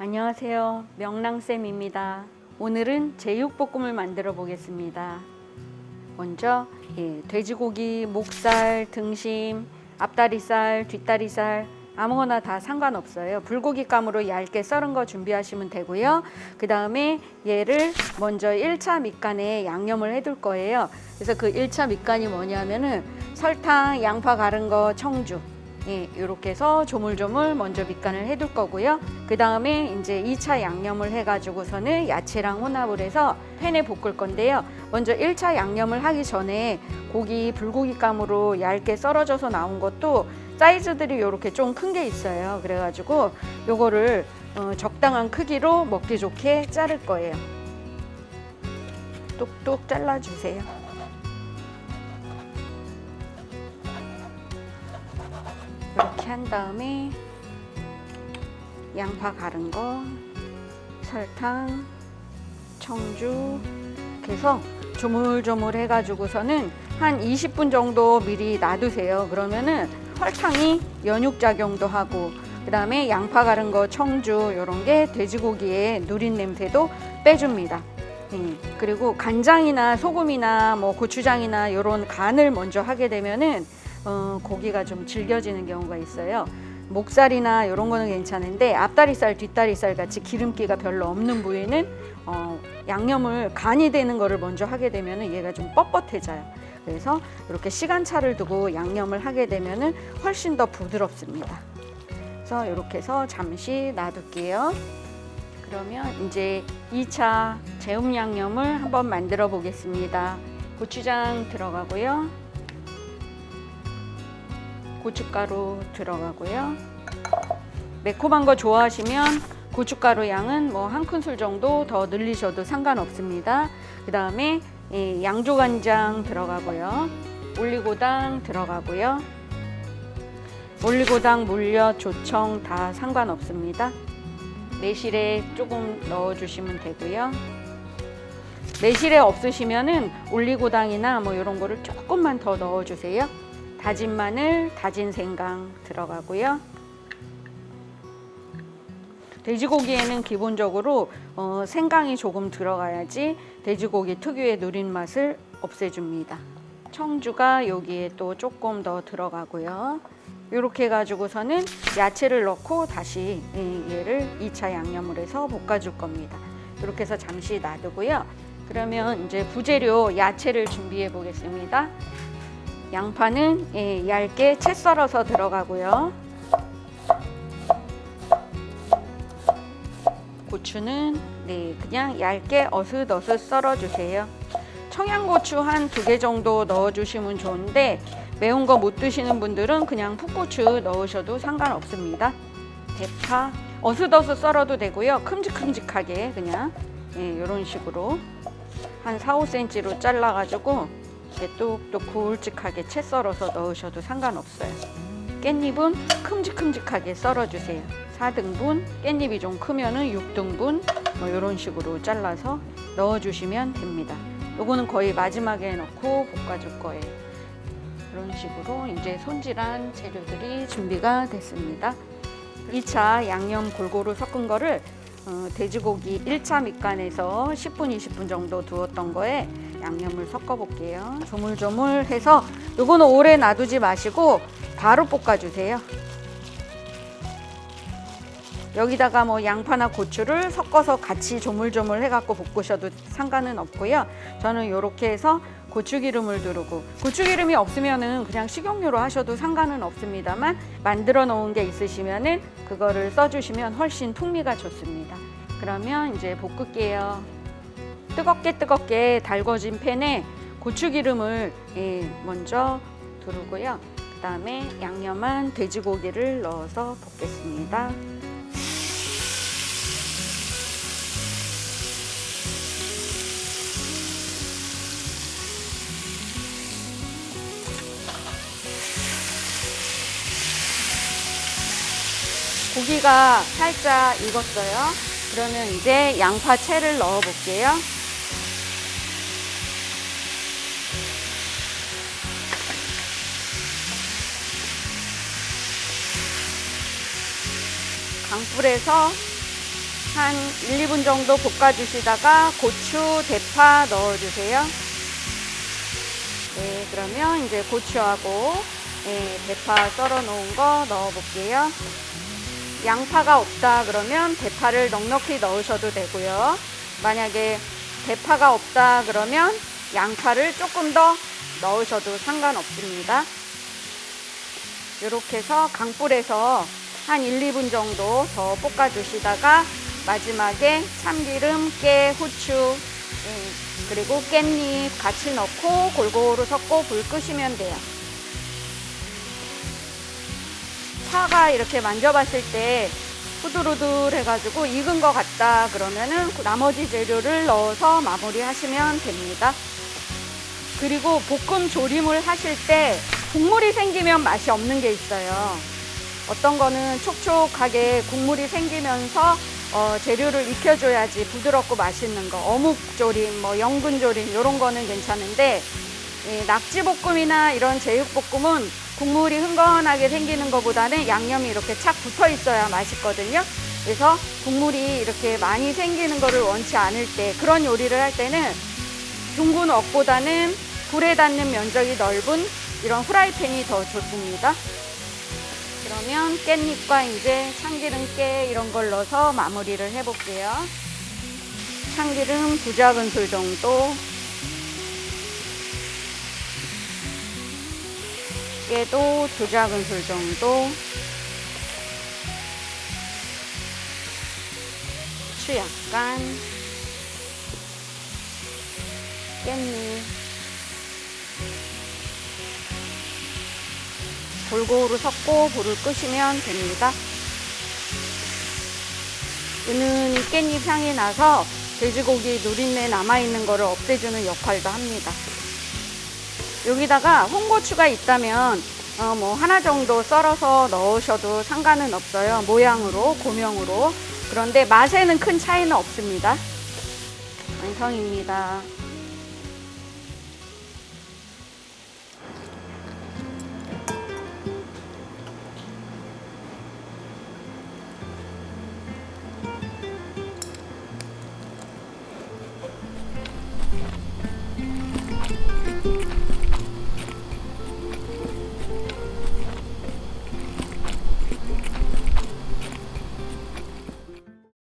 안녕하세요. 명랑쌤입니다. 오늘은 제육볶음을 만들어 보겠습니다. 먼저 돼지고기, 목살, 등심, 앞다리살, 뒷다리살 아무거나 다 상관없어요. 불고기감으로 얇게 썰은 거 준비하시면 되고요. 그 다음에 얘를 먼저 1차 밑간에 양념을 해둘 거예요. 그래서 그 1차 밑간이 뭐냐면은 설탕, 양파 갈은 거, 청주 이렇게 해서 조물조물 먼저 밑간을 해둘 거고요. 그 다음에 이제 2차 양념을 해가지고서는 야채랑 혼합을 해서 팬에 볶을 건데요. 먼저 1차 양념을 하기 전에 고기, 불고기감으로 얇게 썰어져서 나온 것도 사이즈들이 이렇게 좀 큰 게 있어요. 그래가지고 요거를 적당한 크기로 먹기 좋게 자를 거예요. 뚝뚝 잘라주세요. 이렇게 한 다음에 양파 갈은 거, 설탕, 청주 이렇게 해서 조물조물 해가지고서는 한 20분 정도 미리 놔두세요. 그러면은 설탕이 연육작용도 하고 그 다음에 양파 갈은 거, 청주 이런 게 돼지고기의 누린 냄새도 빼줍니다. 그리고 간장이나 소금이나 뭐 고추장이나 이런 간을 먼저 하게 되면은 고기가 좀 질겨지는 경우가 있어요. 목살이나 이런 거는 괜찮은데 앞다리살, 뒷다리살 같이 기름기가 별로 없는 부위는 양념을 간이 되는 거를 먼저 하게 되면은 얘가 좀 뻣뻣해져요. 그래서 이렇게 시간차를 두고 양념을 하게 되면은 훨씬 더 부드럽습니다. 그래서 이렇게 해서 잠시 놔둘게요. 그러면 이제 2차 재움 양념을 한번 만들어 보겠습니다. 고추장 들어가고요. 고춧가루 들어가고요. 매콤한 거 좋아하시면 고춧가루 양은 뭐 한 큰술 정도 더 늘리셔도 상관없습니다. 그 다음에 양조간장 들어가고요. 올리고당 들어가고요. 올리고당, 물엿, 조청 다 상관없습니다. 매실에 조금 넣어주시면 되고요. 매실에 없으시면은 올리고당이나 뭐 이런 거를 조금만 더 넣어주세요. 다진 마늘, 다진 생강 들어가고요. 돼지고기에는 기본적으로 생강이 조금 들어가야지 돼지고기 특유의 누린 맛을 없애줍니다. 청주가 여기에 또 조금 더 들어가고요. 이렇게 해가지고서는 야채를 넣고 다시 얘를 2차 양념을 해서 볶아줄 겁니다. 이렇게 해서 잠시 놔두고요. 그러면 이제 부재료 야채를 준비해 보겠습니다. 양파는 얇게 채 썰어서 들어가고요. 고추는 그냥 얇게 어슷어슷 썰어주세요. 청양고추 한 2개 정도 넣어주시면 좋은데 매운 거 못 드시는 분들은 그냥 풋고추 넣으셔도 상관없습니다. 대파 어슷어슷 썰어도 되고요. 큼직큼직하게 그냥 이런 식으로 한 4, 5cm로 잘라가지고 뚝뚝 굵직하게 채 썰어서 넣으셔도 상관없어요. 깻잎은 큼직큼직하게 썰어주세요. 4등분, 깻잎이 좀 크면은 6등분 뭐 이런 식으로 잘라서 넣어주시면 됩니다. 요거는 거의 마지막에 넣고 볶아줄 거예요. 이런 식으로 이제 손질한 재료들이 준비가 됐습니다. 2차 양념 골고루 섞은 거를 돼지고기 1차 밑간에서 10분, 20분 정도 두었던 거에 양념을 섞어 볼게요. 조물조물 해서 요거는 오래 놔두지 마시고 바로 볶아주세요. 여기다가 뭐 양파나 고추를 섞어서 같이 조물조물 해갖고 볶으셔도 상관은 없고요. 저는 이렇게 해서 고추기름을 두르고 고추기름이 없으면은 그냥 식용유로 하셔도 상관은 없습니다만 만들어 놓은 게 있으시면은 그거를 써주시면 훨씬 풍미가 좋습니다. 그러면 이제 볶을게요. 뜨겁게 달궈진 팬에 고추기름을 먼저 두르고요. 그 다음에 양념한 돼지고기를 넣어서 볶겠습니다. 고기가 살짝 익었어요. 그러면 이제 양파채를 넣어 볼게요. 강불에서 한 1, 2분 정도 볶아주시다가 고추, 대파 넣어주세요. 네, 그러면 이제 고추하고 대파 썰어 놓은 거 넣어볼게요. 양파가 없다 그러면 대파를 넉넉히 넣으셔도 되고요. 만약에 대파가 없다 그러면 양파를 조금 더 넣으셔도 상관없습니다. 이렇게 해서 강불에서 한 1, 2분 정도 더 볶아주시다가 마지막에 참기름, 깨, 후추, 그리고 깻잎 같이 넣고 골고루 섞고 불 끄시면 돼요. 파가 이렇게 만져봤을 때 후들후들 해가지고 익은 것 같다 그러면은 나머지 재료를 넣어서 마무리하시면 됩니다. 그리고 볶음 조림을 하실 때 국물이 생기면 맛이 없는 게 있어요. 어떤 거는 촉촉하게 국물이 생기면서 재료를 익혀줘야지 부드럽고 맛있는 거, 어묵조림, 뭐 연근조림 이런 거는 괜찮은데 낙지볶음이나 이런 제육볶음은 국물이 흥건하게 생기는 것보다는 양념이 이렇게 착 붙어 있어야 맛있거든요. 그래서 국물이 이렇게 많이 생기는 거를 원치 않을 때, 그런 요리를 할 때는 둥근 웍보다는 불에 닿는 면적이 넓은 이런 후라이팬이 더 좋습니다. 그러면 깻잎과 이제 참기름, 깨 이런 걸 넣어서 마무리를 해볼게요. 참기름 2작은술 정도, 깨도 2작은술 정도, 후추 약간, 깻잎, 골고루 섞고 불을 끄시면 됩니다. 은은히 깻잎 향이 나서 돼지고기 누린내 남아있는 거를 없애주는 역할도 합니다. 여기다가 홍고추가 있다면 뭐 하나 정도 썰어서 넣으셔도 상관은 없어요. 모양으로, 고명으로. 그런데 맛에는 큰 차이는 없습니다. 완성입니다.